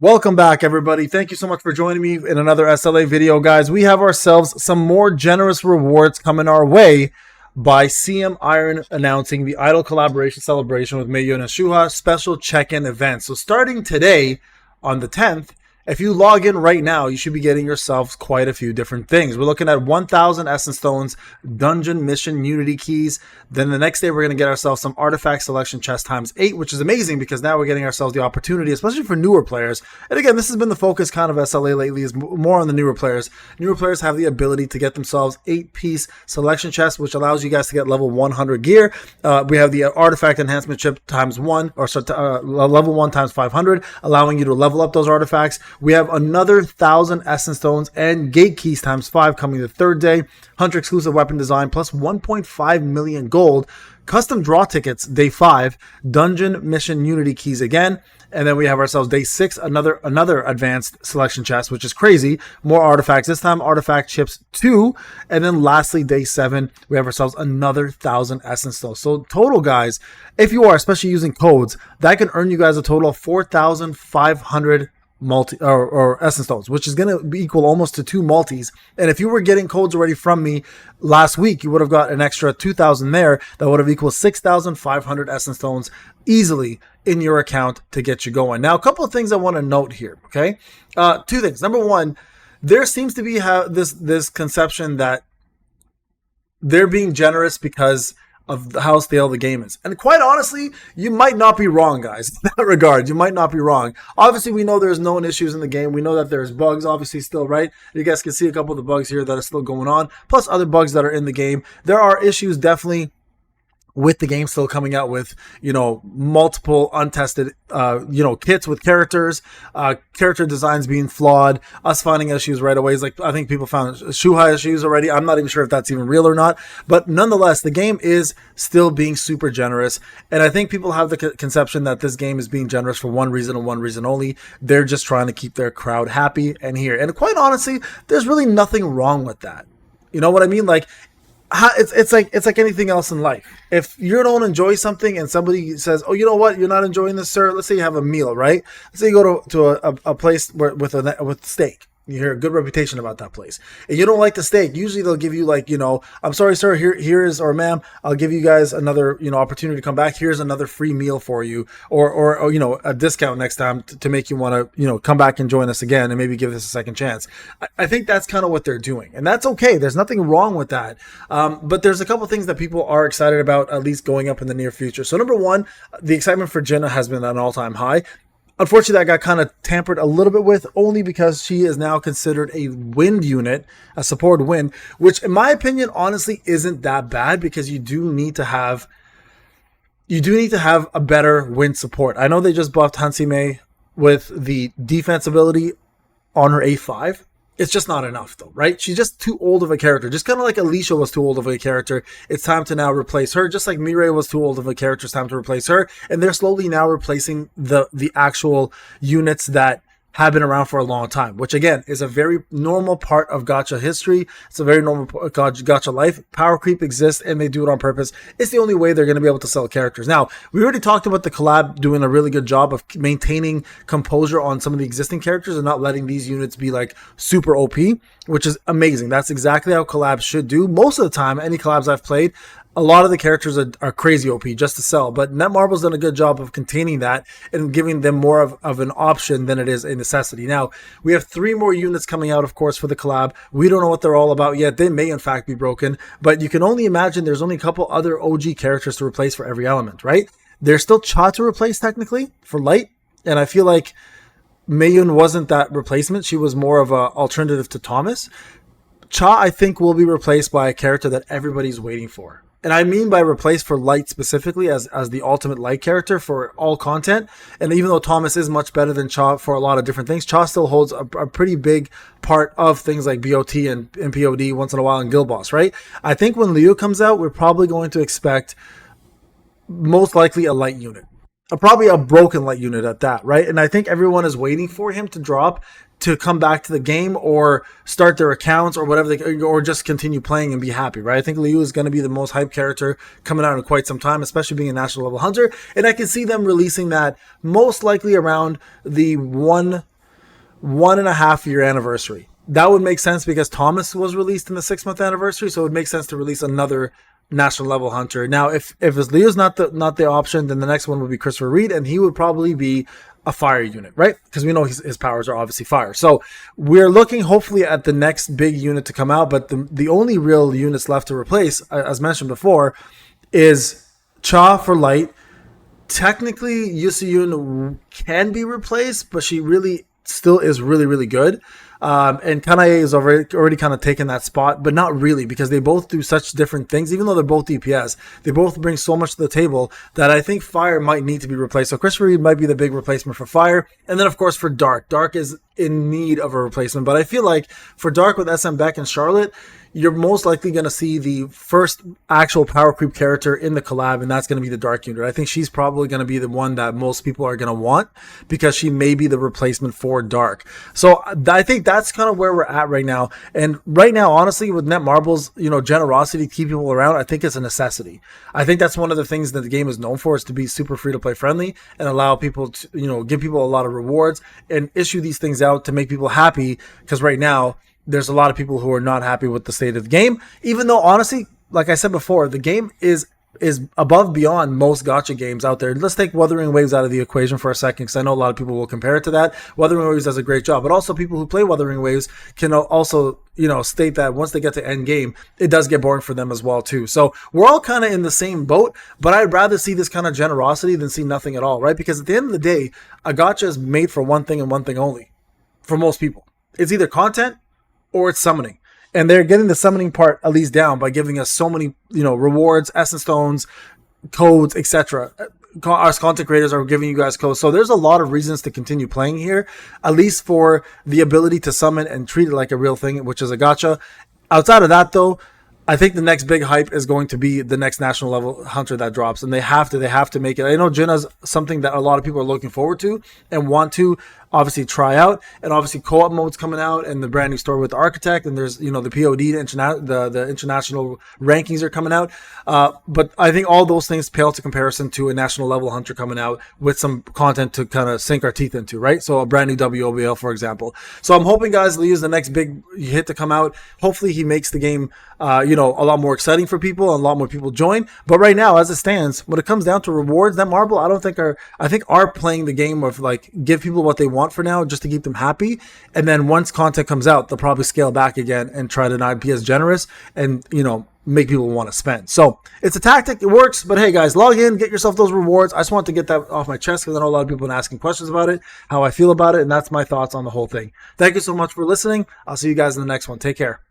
Welcome back, everybody. Thank you so much for joining me in another SLA video, guys. We have ourselves some more generous rewards coming our way by CM Iron announcing the Idol collaboration celebration with Mayu and Shuha special check-in event. So starting today on the 10th, if you log in right now, you should be getting yourselves quite a few different things. We're looking at 1,000 Essence Stones, Dungeon Mission Unity Keys. Then the next day, we're going to get ourselves some Artifact Selection Chest ×8, which is amazing because now we're getting ourselves the opportunity, especially for newer players. And again, this has been the focus kind of SLA lately, is more on the newer players. Newer players have the ability to get themselves 8-piece Selection Chest, which allows you guys to get level 100 gear. We have the Artifact Enhancement Chip ×1, or level 1 ×500, allowing you to level up those artifacts. We have another 1,000 Essence Stones and Gate Keys ×5 coming the third day. Hunter exclusive weapon design plus 1.5 million gold. Custom draw tickets day 5. Dungeon Mission Unity Keys again. And then we have ourselves day 6, another advanced selection chest, which is crazy. More artifacts. This time artifact chips 2. And then lastly, day 7, we have ourselves another 1,000 Essence Stones. So total, guys, if you are especially using codes, that can earn you guys a total of 4,500 Essence Stones, which is going to equal almost to 2 multis. And if you were getting codes already from me last week, you would have got an extra 2,000 there. That would have equaled 6,500 Essence Stones easily in your account to get you going. Now, a couple of things I want to note here, okay? 2 things. Number one, there seems to be this conception that they're being generous because of how stale the game is. And quite honestly, you might not be wrong, guys, in that regard. You might not be wrong. Obviously, we know there's known issues in the game. We know that there's bugs, obviously, still, right? You guys can see a couple of the bugs here that are still going on, plus other bugs that are in the game. There are issues definitely with the game still coming out with, multiple untested, kits with characters, character designs being flawed, us finding issues right away. It's like, I think people found Shuhai issues already. I'm not even sure if that's even real or not, but nonetheless, the game is still being super generous. And I think people have the conception that this game is being generous for one reason and one reason only. They're just trying to keep their crowd happy and here. And quite honestly, there's really nothing wrong with that. You know what I mean? Like, it's like anything else in life. If you don't enjoy something and somebody says, "Oh, you know what? You're not enjoying this, sir." Let's say you have a meal, right? Let's say you go to a place with steak. You hear a good reputation about that place, and you don't like the steak. Usually they'll give you "I'm sorry, sir. Here is, or ma'am, I'll give you guys another opportunity to come back. Here's another free meal for you, or a discount next time to make you want to come back and join us again and maybe give this a second chance." I think that's kind of what they're doing, and that's okay. There's nothing wrong with that. But there's a couple things that people are excited about, at least going up in the near future. So number one, the excitement for Jinna has been at an all-time high. Unfortunately, that got kind of tampered a little bit with, only because she is now considered a wind unit, a support wind, which in my opinion, honestly, isn't that bad, because you do need to have a better wind support. I know they just buffed Hansime with the defense ability on her A5. It's just not enough, though, right? She's just too old of a character. Just kind of like Alicia was too old of a character. It's time to now replace her. Just like Mireille was too old of a character. It's time to replace her. And they're slowly now replacing the actual units that have been around for a long time, which again is a very normal part of gacha history. It's a very normal gacha life. Power creep exists, and they do it on purpose. It's the only way they're going to be able to sell characters. Now, we already talked about the collab doing a really good job of maintaining composure on some of the existing characters and not letting these units be like super OP, which is amazing. That's exactly how collabs should do. Most of the time, any collabs I've played, a lot of the characters are crazy OP just to sell, but Netmarble's done a good job of containing that and giving them more of an option than it is a necessity. Now, we have 3 more units coming out, of course, for the collab. We don't know what they're all about yet. They may, in fact, be broken, but you can only imagine there's only a couple other OG characters to replace for every element, right? There's still Cha to replace, technically, for Light, and I feel like Mayun wasn't that replacement. She was more of an alternative to Thomas. Cha, I think, will be replaced by a character that everybody's waiting for. And I mean by replace for Light specifically as the ultimate Light character for all content. And even though Thomas is much better than Cha for a lot of different things, Cha still holds a pretty big part of things like BOT and POD once in a while in Guild Boss, right? I think when Liu comes out, we're probably going to expect most likely a Light unit. Probably a broken Light unit at that, right? And I think everyone is waiting for him to drop to come back to the game or start their accounts or whatever, or just continue playing and be happy, right? I think Liu is going to be the most hyped character coming out in quite some time, especially being a national level hunter. And I can see them releasing that most likely around the 1 1.5 year anniversary. That would make sense because Thomas was released in the 6 month anniversary, so it would make sense to release another national level hunter. Now, if Leo's not the option, then the next one would be Christopher Reed, and he would probably be a fire unit, right? Because we know his powers are obviously fire. So we're looking hopefully at the next big unit to come out, but the only real units left to replace, as mentioned before, is Cha for light. Technically, Yusuyun can be replaced, but she really still is really, really good. And Kanae is already kind of taken that spot, but not really, because they both do such different things. Even though they're both DPS, they both bring so much to the table that I think Fire might need to be replaced. So Christopher Reed might be the big replacement for Fire. And then, of course, for Dark. Dark is in need of a replacement. But I feel like for Dark with SM Beck and Charlotte, you're most likely going to see the first actual power creep character in the collab, and that's going to be the Dark unit. I think she's probably going to be the one that most people are going to want because she may be the replacement for Dark. So I think that's kind of where we're at right now. And right now, honestly, with Netmarble's, generosity to keep people around, I think it's a necessity. I think that's one of the things that the game is known for, is to be super free-to-play friendly and allow people to, give people a lot of rewards and issue these things out to make people happy, because right now, there's a lot of people who are not happy with the state of the game, even though, honestly, like I said before, the game is above beyond most gacha games out there. Let's take Wuthering Waves out of the equation for a second, because I know a lot of people will compare it to that. Wuthering Waves does a great job, but also people who play Wuthering Waves can also, state that once they get to end game, it does get boring for them as well too. So we're all kind of in the same boat, but I'd rather see this kind of generosity than see nothing at all, right? Because at the end of the day, a gacha is made for one thing and one thing only. For most people, it's either content or it's summoning. And they're getting the summoning part at least down by giving us so many, rewards, essence stones, codes, etc. Us content creators are giving you guys codes. So there's a lot of reasons to continue playing here, at least for the ability to summon and treat it like a real thing, which is a gacha. Outside of that, though, I think the next big hype is going to be the next national level hunter that drops, and they have to make it. I know Jinna's something that a lot of people are looking forward to and want to obviously try out, and obviously co-op mode's coming out, and the brand new story with the Architect, and there's the POD, the international rankings are coming out. But I think all those things pale to comparison to a national level hunter coming out with some content to kind of sink our teeth into, right? So a brand new WOBL, for example. So I'm hoping, guys, Lee is the next big hit to come out. Hopefully he makes the game a lot more exciting for people, and a lot more people join. But right now, as it stands, when it comes down to rewards, Netmarble, I think are playing the game of like give people what they want for now, just to keep them happy, and then once content comes out, they'll probably scale back again and try to not be as generous and make people want to spend. So it's a tactic, it works. But hey, guys, log in, get yourself those rewards. I just want to get that off my chest because I know a lot of people have been asking questions about it, how I feel about it, and that's my thoughts on the whole thing. Thank you so much for listening. I'll see you guys in the next one. Take care.